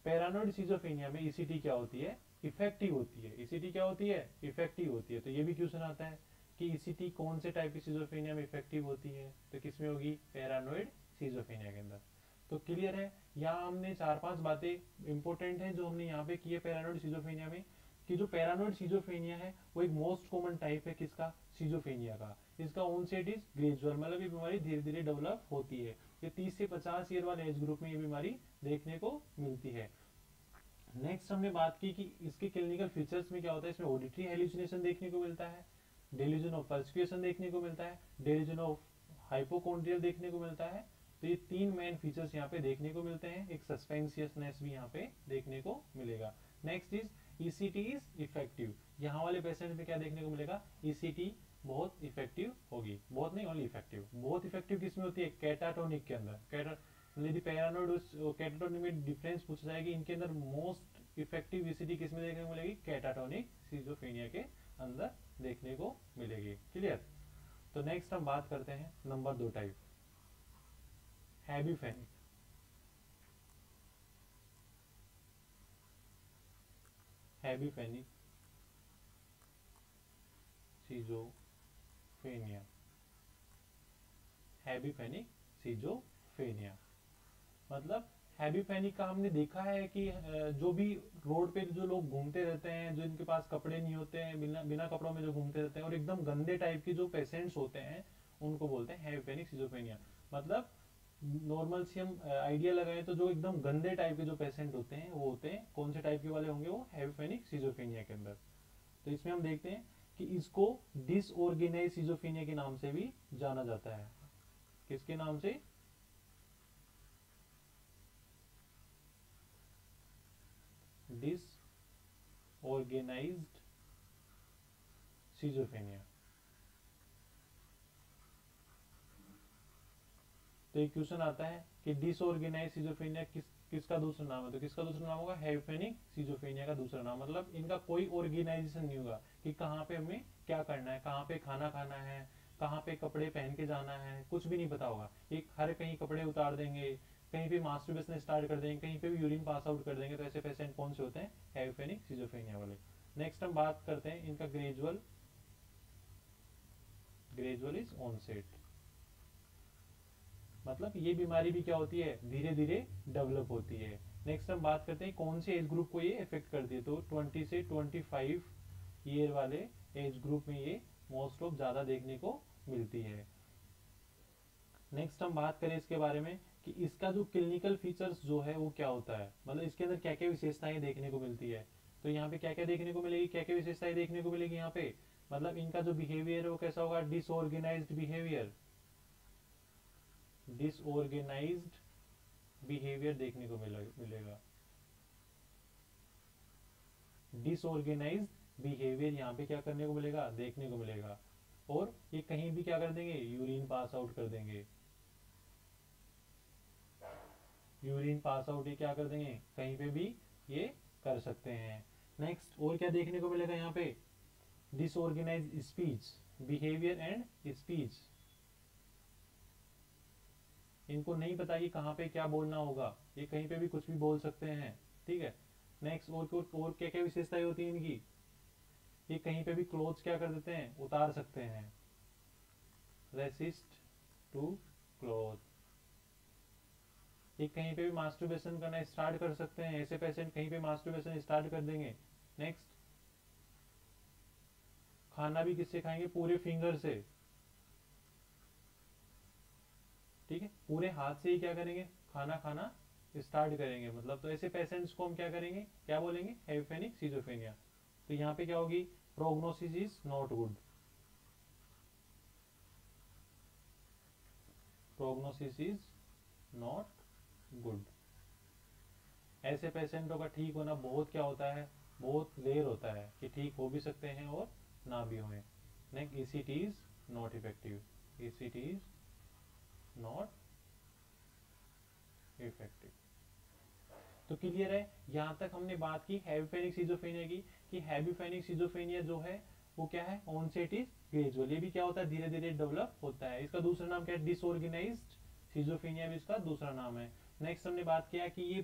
Paranoid schizophrenia में ईसीटी क्या होती है, इफेक्टिव होती है। ईसीटी क्या होती है, इफेक्टिव होती है। तो ये भी क्वेश्चन आता है कि ईसीटी कौन से टाइप की सिजोफ्रेनिया में इफेक्टिव होती है, तो किसमें होगी, पैरानोइड सिजोफ्रेनिया के अंदर। तो क्लियर है, यहाँ हमने 4-5 बातें इंपॉर्टेंट है जो हमने यहाँ पे की है पैरानोइड सिजोफ्रेनिया में, कि जो पैरानोइड सिजोफ्रेनिया है वो एक मोस्ट कॉमन टाइप है किसका, सिजोफ्रेनिया का। इसका ऑनसेट इज ग्रेजुअल, मतलब ये बीमारी धीरे धीरे डेवलप होती है। ये 30 से 50 ईयर वाले एज ग्रुप में ये बीमारी देखने को मिलती है। नेक्स्ट हमने बात की कि इसके क्लिनिकल फीचर्स में क्या होता है, इसमें ऑडिटरी हेलुसिनेशन देखने को मिलता है, डेल्यूजन ऑफ परसिक्यूशन देखने को मिलता है, डेल्यूजन ऑफ हाइपोकॉन्ड्रियल देखने को मिलता है। तो ये 3 मेन फीचर्स यहाँ पे देखने को मिलते हैं। एक सस्पेंसियसनेस भी यहाँ पे देखने को मिलेगा। Next is ECT is effective. यहाँ वाले पेशेंट में क्या देखने को मिलेगा, ईसीटी बहुत इफेक्टिव होगी, बहुत नहीं ओनली इफेक्टिव। बहुत इफेक्टिव किसमें होती है, कैटाटोनिक के अंदर। यदि पैरानोइड कैटाटोनिक में डिफरेंस पूछा जाएगी, इनके अंदर मोस्ट इफेक्टिव ईसीटी किसमें देखने को मिलेगी, कैटाटोनिक सिजोफ्रेनिया के अंदर देखने को मिलेगी। क्लियर। तो नेक्स्ट हम बात करते हैं नंबर 2 टाइप, हैबीफेनिक। हैबीफेनिक सिजोफ्रेनिया, हैबीफेनिक सिजोफ्रेनिया मतलब हैबीफेनिक का हमने देखा है कि जो भी रोड पे जो लोग घूमते रहते हैं, जो इनके पास कपड़े नहीं होते हैं, बिना बिना कपड़ों में जो घूमते रहते हैं और एकदम गंदे टाइप के जो पेशेंट्स होते हैं, उनको बोलते हैं हैबीफेनिक सिजोफ्रेनिया। मतलब नॉर्मल से हम आइडिया लगाए तो जो एकदम गंदे टाइप के जो पेशेंट होते हैं वो होते हैं कौन से टाइप के वाले होंगे, वो हैबीफेनिक सिजोफ्रेनिया के अंदर। तो इसमें हम देखते हैं कि इसको डिसऑर्गेनाइज सिजोफ्रेनिया के नाम से भी जाना जाता है। किसके नाम से, डिसऑर्गेनाइज्ड सिजोफ्रेनिया। तो एक क्वेश्चन आता है कि डिसऑर्गेनाइज सिजोफ्रेनिया किसका दूसरा नाम है, तो किसका दूसरा नाम होगा, हैबीफेनिक सिजोफ्रेनिया का दूसरा नाम। मतलब इनका कोई ऑर्गेनाइजेशन नहीं होगा कि कहाँ पे हमें क्या करना है, कहाँ पे खाना खाना है, कहाँ पे कपड़े पहन के जाना है, कुछ भी नहीं पता होगा। एक हर कहीं कपड़े उतार देंगे, कहीं पे मास्टरबेशन स्टार्ट कर देंगे, कहीं पे भी यूरिन पास आउट कर देंगे, तो ऐसे पेशेंट कौन से होते हैं? हैवीफेनिक सिजोफ्रेनिया वाले। नेक्स्ट हम बात करते हैं इनका ग्रेजुअल इज ऑनसेट, मतलब ये बीमारी भी क्या होती है? धीरे धीरे डेवलप होती है। नेक्स्ट हम बात करते हैं कौन से एज ग्रुप को ये इफेक्ट करती है, तो 20 से 25 ईयर वाले एज ग्रुप में ये मोस्ट ऑफ ज्यादा देखने को मिलती है। नेक्स्ट हम बात करें इसके बारे में कि इसका जो क्लिनिकल फीचर्स जो है वो क्या होता है, मतलब इसके अंदर क्या क्या विशेषताएं देखने को मिलती है। तो यहाँ पे क्या क्या देखने को मिलेगी, क्या क्या विशेषताएं देखने को मिलेगी यहाँ पे, मतलब इनका जो बिहेवियर है वो कैसा होगा? डिसऑर्गेनाइज्ड बिहेवियर, देखने को मिलेगा। डिसऑर्गेनाइज्ड बिहेवियर यहाँ पे क्या करने को मिलेगा? देखने को मिलेगा। और ये कहीं भी क्या कर देंगे? यूरिन पास आउट कर देंगे। यूरिन पास आउट ये क्या कर देंगे? कहीं पे भी ये कर सकते हैं। नेक्स्ट और क्या देखने को मिलेगा यहाँ पे? Disorganised speech, behaviour and speech, इनको नहीं पता कि कहाँ पे क्या बोलना होगा, ये कहीं पे भी कुछ भी बोल सकते हैं, ठीक है। नेक्स्ट और क्या क्या विशेषताएं होती हैं इनकी? ये कहीं पे भी क्लोथ्स क्या कर देते हैं? उतार सकते हैं। रेसिस्ट टू क्लोथ, ये कहीं पे भी मास्टरबेशन करना स्टार्ट कर सकते हैं, ऐसे पेशेंट कहीं पे मास्टरबेशन स्टार्ट कर देंगे। नेक्स्ट खाना भी किससे खाएंगे? पूरे फिंगर से, ठीक है, पूरे हाथ से ही क्या करेंगे? खाना खाना स्टार्ट करेंगे, मतलब तो ऐसे पेशेंट्स को हम क्या करेंगे? क्या बोलेंगे? हैवीफेनिक सिजोफ्रेनिया। तो यहाँ पे क्या होगी? Prognosis is not good, prognosis is not good. ऐसे पेशेंटों का ठीक होना बहुत क्या होता है? बहुत रेयर होता है कि ठीक हो भी सकते हैं और ना भी होए। Next ECT is not effective, ECT is not effective. तो क्लियर है, यहाँ तक हमने बात की हैवीफेनिक सिजोफ्रेनिया की, कि हैवीफेनिक सिजोफ्रेनिया जो है वो क्या है? ऑनसेट इज ग्रेजुअल, ये भी क्या होता है? धीरे धीरे डेवलप होता है। इसका दूसरा नाम क्या है? डिसऑर्गेनाइज्ड सिजोफ्रेनिया भी इसका दूसरा नाम है। नेक्स्ट हमने बात किया कि ये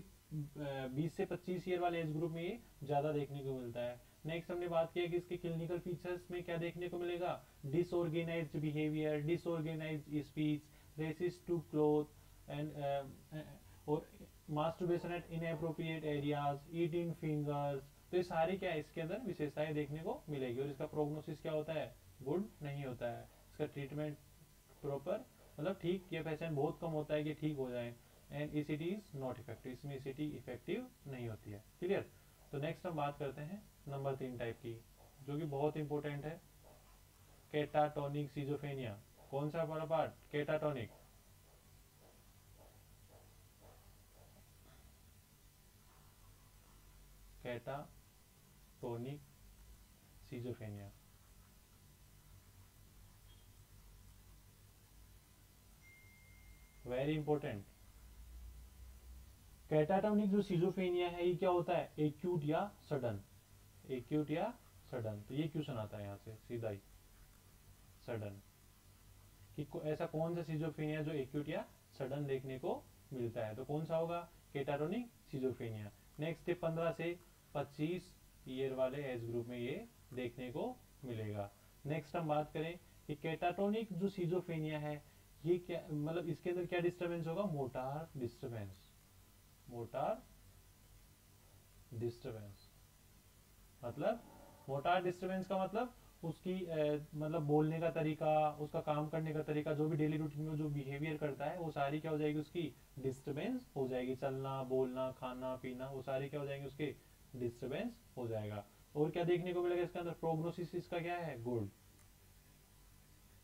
20 से 25 ईयर वाले एज ग्रुप में ये ज्यादा देखने को मिलता है। नेक्स्ट हमने बात किया कि इसके क्लिनिकल फीचर्स में क्या देखने को मिलेगा? Disorganised behaviour, disorganised speech, resist to cloth and और masturbation at inappropriate areas, eating fingers. तो ये सारी क्या है? इसके अंदर विशेषताएं देखने को मिलेगी। और इसका प्रोग्नोसिस क्या होता है? गुड नहीं होता है। इसका ट्रीटमेंट प्रॉपर, मतलब ठीक, ये पेशेंट बहुत कम होता है कि ठीक हो जाए। And ECT is not effective, इसमें ईसीटी इफेक्टिव नहीं होती है। क्लियर? तो नेक्स्ट हम बात करते हैं नंबर 3 टाइप की, जो कि बहुत इंपॉर्टेंट है, केटाटोनिक सिजोफ्रेनिया। कौन सा वाला part? Catatonic. Catatonic schizophrenia, very important. Catatonic जो सिजोफ्रेनिया है ये क्या होता है? एक्यूट या सडन, एक्यूट या सडन। तो ये क्वेश्चन आता है यहाँ से सीधा ही, सडन, कि ऐसा कौन सा सिजोफ्रेनिया जो एक्यूट या सडन देखने को मिलता है? तो कौन सा होगा? Catatonic schizophrenia. नेक्स्ट है 15 से 25 ईयर वाले एज ग्रुप में ये देखने को मिलेगा। नेक्स्ट हम बात करें कि कैटाटोनिक जो सिजोफ्रेनिया है ये क्या, मतलब इसके अंदर क्या डिस्टर्बेंस होगा? मोटार डिस्टर्बेंस, मोटार डिस्टर्बेंस, मतलब मोटार डिस्टर्बेंस का मतलब उसकी मतलब बोलने का तरीका, उसका काम करने का तरीका, जो भी डेली रूटीन में जो बिहेवियर करता है वो सारी क्या हो जाएगी? उसकी डिस्टर्बेंस हो जाएगी। चलना, बोलना, खाना पीना, वो सारी क्या हो जाएंगे? उसके डिस्टर्बेंस हो जाएगा। और क्या देखने को मिलेगा इसके अंदर? प्रोग्नोसिस इसका क्या है? गुड,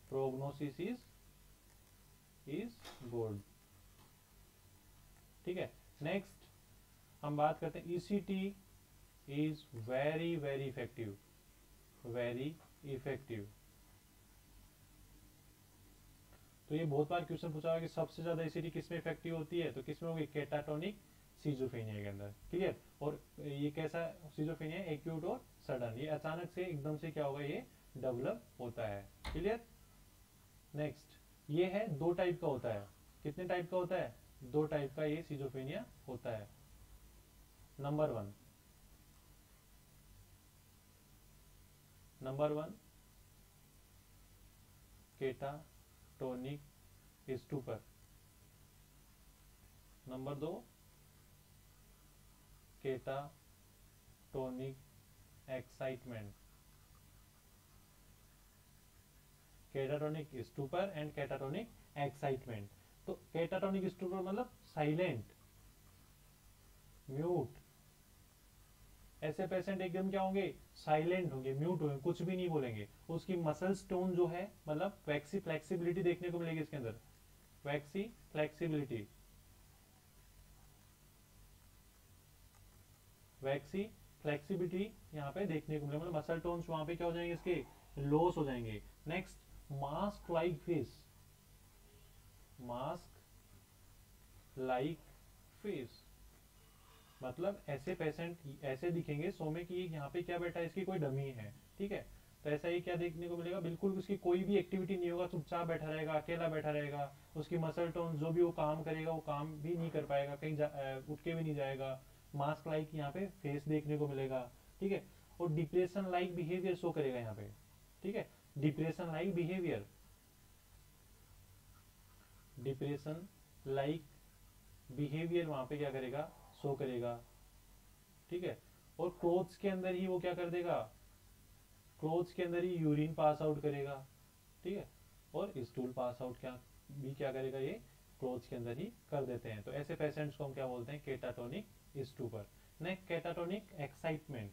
प्रोग्नोसिस इज गुड, ठीक है। नेक्स्ट हम बात करते हैं ECT is very very effective, very effective. तो ये बहुत बार क्वेश्चन पूछा होगा कि सबसे ज्यादा ईसीटी किसमें इफेक्टिव होती है? तो किसमें होगी? कैटाटोनिक सिजोफ्रेनिया के अंदर। क्लियर? और ये कैसा सिजोफ्रेनिया? एक्यूट और सडन, ये अचानक से एकदम से क्या होगा? ये डेवलप होता है। क्लियर? नेक्स्ट ये है 2 टाइप का होता है। कितने टाइप का होता है? दो टाइप का ये सिजोफ्रेनिया होता है। Number one, catatonic stupor. Number दो, catatonic excitement. Catatonic stupor and catatonic excitement. तो केटाटोनिक स्टूपर मतलब साइलेंट, म्यूट। ऐसे पेशेंट एकदम क्या होंगे, साइलेंट होंगे, म्यूट होंगे, कुछ भी नहीं बोलेंगे। उसकी मसल्स टोन जो है मतलब वैक्सी फ्लेक्सिबिलिटी देखने को मिलेगी इसके अंदर, वैक्सी फ्लेक्सिबिलिटी, वैक्सी फ्लेक्सिबिलिटी यहाँ पे देखने को मिलेगा। मतलब मसल टोन्स वहां पे क्या हो जाएंगे, इसके लॉस हो जाएंगे। Next, mask like face, mask like face मतलब ऐसे पेशेंट ऐसे दिखेंगे सो में कि यहाँ पे क्या बैठा है, इसकी कोई डमी है, ठीक है। तो ऐसा ही क्या देखने को मिलेगा, बिल्कुल उसकी कोई भी एक्टिविटी नहीं होगा, चुपचाप बैठा रहेगा, अकेला बैठा रहेगा। उसकी मसल टोन जो भी वो काम करेगा वो काम भी नहीं कर पाएगा, कहीं उठ के भी नहीं जाएगा। मास्क लाइक यहाँ पे फेस देखने को मिलेगा, ठीक है। और डिप्रेशन लाइक बिहेवियर शो करेगा यहाँ पे, ठीक है। Depression like behaviour, depression like behaviour वहां पे क्या करेगा, शो करेगा, ठीक है। और क्लोथ्स के अंदर ही वो क्या कर देगा, क्लोथ्स के अंदर ही यूरिन पास आउट करेगा, ठीक है। और स्टूल पास आउट क्या करेगा, ये क्लोथ्स के अंदर ही कर देते हैं। तो ऐसे पेशेंट्स को हम क्या बोलते हैं, catatonic stupor. Next, catatonic excitement.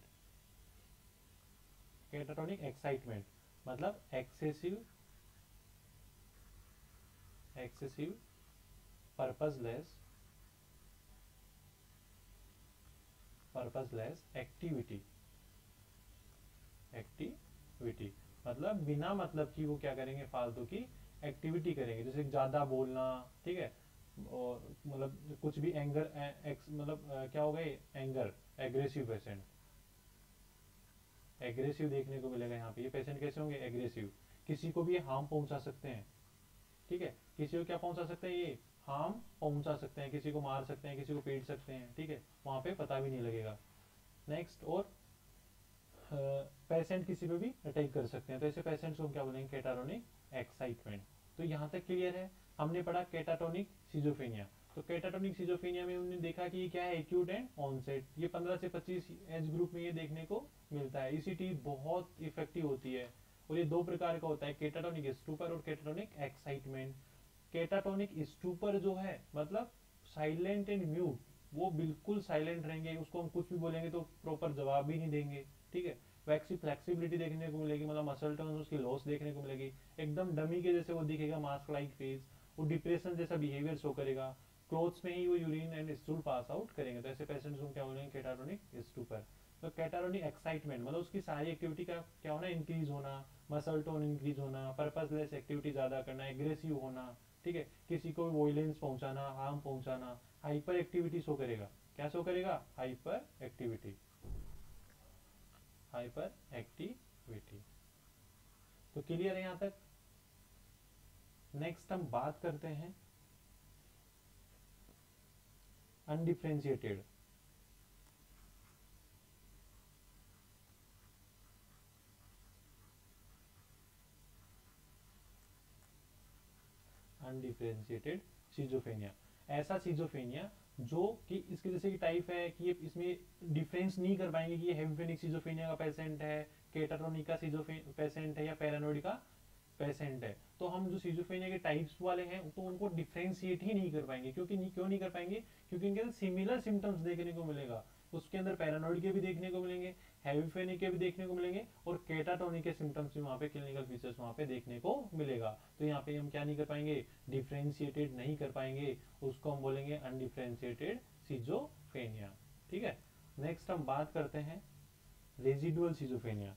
Catatonic excitement मतलब एक्सेसिव पर्पसलेस एक्टिविटी, मतलब बिना मतलब की वो क्या करेंगे, फालतू की एक्टिविटी करेंगे, जैसे ज्यादा बोलना, ठीक है। और मतलब कुछ भी एंगर मतलब क्या हो गए, एंगर, एग्रेसिव पेशेंट, एग्रेसिव देखने को मिलेगा यहाँ पे। ये पेशेंट कैसे होंगे, एग्रेसिव, किसी को भी हार्म पहुंचा सकते हैं, ठीक है। किसी को क्या पहुंचा सकते हैं, ये हार्म पहुंचा सकते हैं, किसी को मार सकते हैं, किसी को पीट सकते हैं, ठीक है, वहां पे पता भी नहीं लगेगा। नेक्स्ट, और पेशेंट किसी पे भी अटैक कर सकते हैं। तो ऐसे पेशेंट्स को हम क्या बोलेंगे, केटाटोनिक एक्साइटमेंट। तो यहाँ तक क्लियर है। हमने पढ़ा केटाटोनिक सिजोफ्रेनिया। तो केटाटोनिक सिजोफ्रेनिया में हमने देखा कि ये क्या है, एक्यूट एंड ऑनसेट। ये 15 से 25 एज ग्रुप में ये देखने को मिलता है। ईसीटी बहुत इफेक्टिव होती है। और ये दो प्रकार का होता है, केटाटोनिक स्टूपर और केटाटोनिक एक्साइटमेंट। केटाटोनिक स्टूपर जो है मतलब साइलेंट एंड म्यूट, वो बिल्कुल साइलेंट रहेंगे, उसको हम कुछ भी बोलेंगे तो प्रॉपर जवाब भी नहीं देंगे, ठीक है। वैक्सी फ्लेक्सिबिलिटी देखने को मिलेगी, मतलब मसल टोन उसकी लॉस देखने को मिलेगी, एकदम डमी के जैसे वो दिखेगा, मास्क लाइक फेस। वो डिप्रेशन जैसा बिहेवियर शो करेगा, क्लोथ्स में ही वो urine and stool pass out करेंगे। तो ऐसे पेशेंट्स को क्या बोलेंगे, केटाटोनिक स्टूपर। तो केटाटोनिक एक्साइटमेंट मतलब उसकी सारी एक्टिविटी का क्या होना, इंक्रीज होना, मसल टोन इंक्रीज होना, पर्पसलेस एक्टिविटी ज्यादा करना, एग्रेसिव होना, ठीक है, किसी को वॉयलेंस पहुंचाना, हार्म पहुंचाना, हाइपर एक्टिविटी शो करेगा। क्या शो करेगा, हाइपर एक्टिविटी, हाइपर एक्टिविटी। तो क्लियर है यहां तक। नेक्स्ट हम बात करते हैं अनडिफरेंशिएटेड, अनडिफरेंशिएटेड सिजोफेनिया। ऐसा सिजोफेनिया जो कि इसके जैसे की टाइप है कि ये इसमें डिफरेंस नहीं कर पाएंगे कि ये हेमिफेनिक सिजोफेनिया का पेशेंट है, केटाटोनिक का पेशेंट है, या पैरानोइड का पेशेंट है। तो हम जो सिजोफेनिया के टाइप्स वाले हैं तो उनको डिफरेंशिएट ही नहीं कर पाएंगे। क्यों नहीं कर पाएंगे, क्योंकि इनके अंदर सिमिलर सिम्टम्स देखने को मिलेगा। उसके अंदर पैरानोइड के भी देखने को मिलेंगे, हेविफेनिक के भी देखने को मिलेंगे, और केटाटोनिक के सिम्टम्स भी वहाँ पे, क्लिनिकल फीचर्स वहाँ पे देखने को मिलेगा। तो यहाँ पे हम क्या नहीं कर पाएंगे, डिफरेंशिएटेड नहीं कर पाएंगे, उसको हम बोलेंगे अनडिफरेंशिएटेड सिजोफेनिया, ठीक है। नेक्स्ट हम बात करते हैं रेजिडुअल सिजोफेनिया।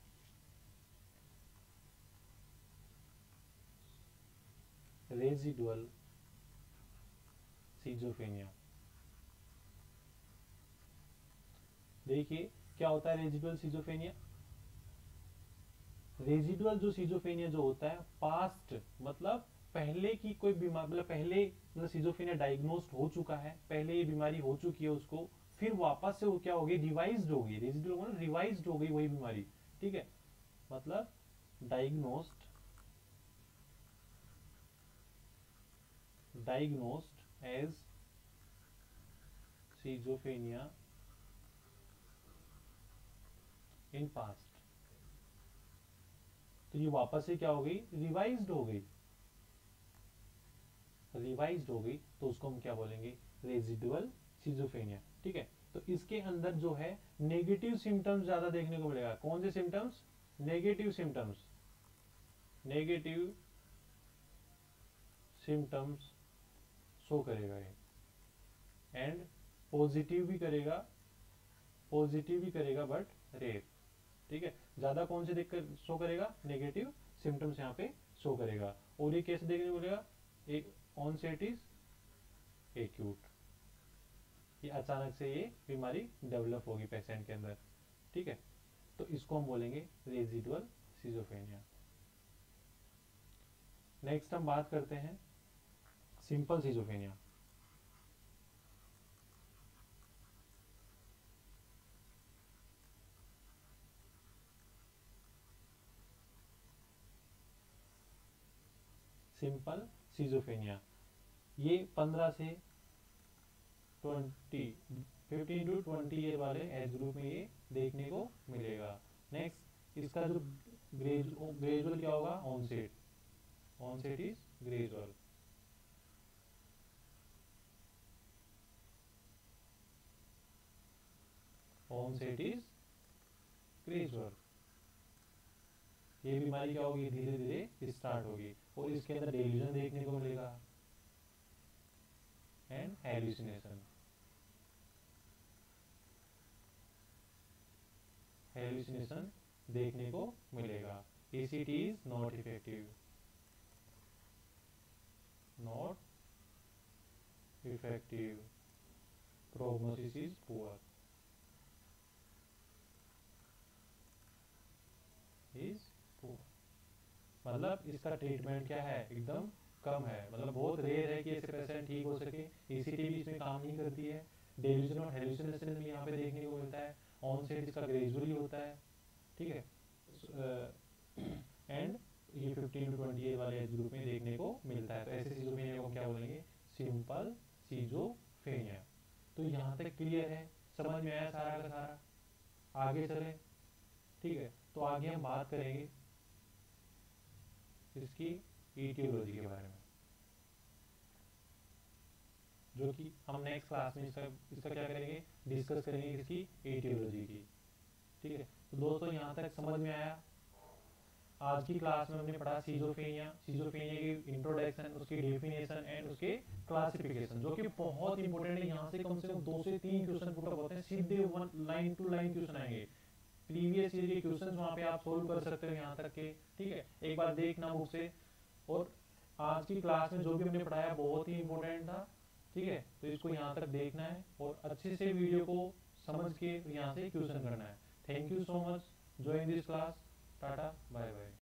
रेजिडुअल सिजोफेनिया, देखिए क्या होता है रेजिडुअल सिजोफेनिया। रेजिडुअल जो सिजोफेनिया जो होता है, पास्ट मतलब पहले की कोई बीमारी, मतलब पहले मतलब सिजोफ्रेनिया डायग्नोस्ड हो चुका है, पहले ये बीमारी हो चुकी है उसको, फिर वापस से वो क्या हो गई, रिवाइज्ड हो गई, रेजिडुअल मतलब रिवाइज्ड हो गई वही बीमारी, ठीक है। मतलब diagnosed as schizophrenia in past, तो ये वापस से क्या हो गई, रिवाइज्ड हो गई, रिवाइज्ड हो गई, तो उसको हम क्या बोलेंगे, रेजिडुअल सिजोफ्रेनिया, ठीक है। तो इसके अंदर जो है नेगेटिव सिम्टम्स ज्यादा देखने को मिलेगा। कौन से symptoms, negative symptoms, negative symptoms show करेगा ये, एंड पॉजिटिव भी करेगा, पॉजिटिव भी करेगा बट रेयर, ठीक है। ज्यादा कौन से देखकर शो करेगा, नेगेटिव सिम्टम्स यहाँ पे शो करेगा। और ये कैसे देखने को मिलेगा, एक ऑनसेट इज एक्यूट, ये अचानक से ये बीमारी डेवलप होगी पेशेंट के अंदर, ठीक है। तो इसको हम बोलेंगे रेजिडुअल सिजोफ्रेनिया। नेक्स्ट हम बात करते हैं सिंपल सिजोफ्रेनिया। सिंपल सिजोफ्रेनिया ये 15 से 15 टू 20 ईयर वाले एज ग्रुप में ये देखने को मिलेगा। नेक्स्ट इसका जो ग्रेजुअल क्या होगा, onset, onset is gradual, onset is gradual, ये बीमारी क्या होगी, धीरे धीरे स्टार्ट होगी, और इसके अंदर डेल्यूजन देखने को मिलेगा एंड हेलुसिनेशन, हेलुसिनेशन देखने को मिलेगा। ECT is not effective, not effective, prognosis is poor, is poor, मतलब इसका ट्रीटमेंट क्या है, एकदम कम है, मतलब बहुत रेयर है कि ऐसे पेशेंट ठीक हो सके। ECT भी इसमें काम नहीं करती है, डेल्यूजन और हेलुसिनेशन भी यहाँ पे देखने को मिलता है, ऑनसेट इसका ग्रेजुअली होता है, ठीक है। एंड ये 15 टू 20 ईयर वाले एज ग्रुप में देखने को मिलता है। तो ऐसे सिजोफ्रेनिया को हम क्या बोलेंगे, सिंपल सिजोफ्रेनिया। तो यहाँ तक क्लियर है, समझ में आया सारा का सारा, आगे चले, ठीक है। तो आगे हम बात करेंगे इसकी ईटियोलॉजी के बारे में, जो कि हम नेक्स्ट क्लास में इसका क्या करेंगे, डिस्कस करेंगे इसकी ईटियोलॉजी की, ठीक है। तो दोस्तों यहाँ तक समझ में आया। आज की क्लास में हमने पढ़ा सिजोफ्रेनिया, सिजोफ्रेनिया की इंट्रोडक्शन, उसकी डेफिनेशन एंड उसके क्लासिफिकेशन, जो कि बहुत इंपॉर्टेंट है। यहाँ से कम 2 से 3 क्वेश्चन पुट अप होते हैं, सीधे one line two line question आएंगे, प्रीवियस ईयर के क्वेश्चंस वहाँ पे आप सोल्व कर सकते हो यहाँ तक के, ठीक है। एक बार देखना बुक से। और आज की क्लास में जो भी हमने पढ़ाया बहुत ही इंपॉर्टेंट था, ठीक है। तो इसको यहाँ तक देखना है और अच्छे से वीडियो को समझ के यहाँ से क्वेश्चन करना है। Thank you so much, join this class, tata bye bye.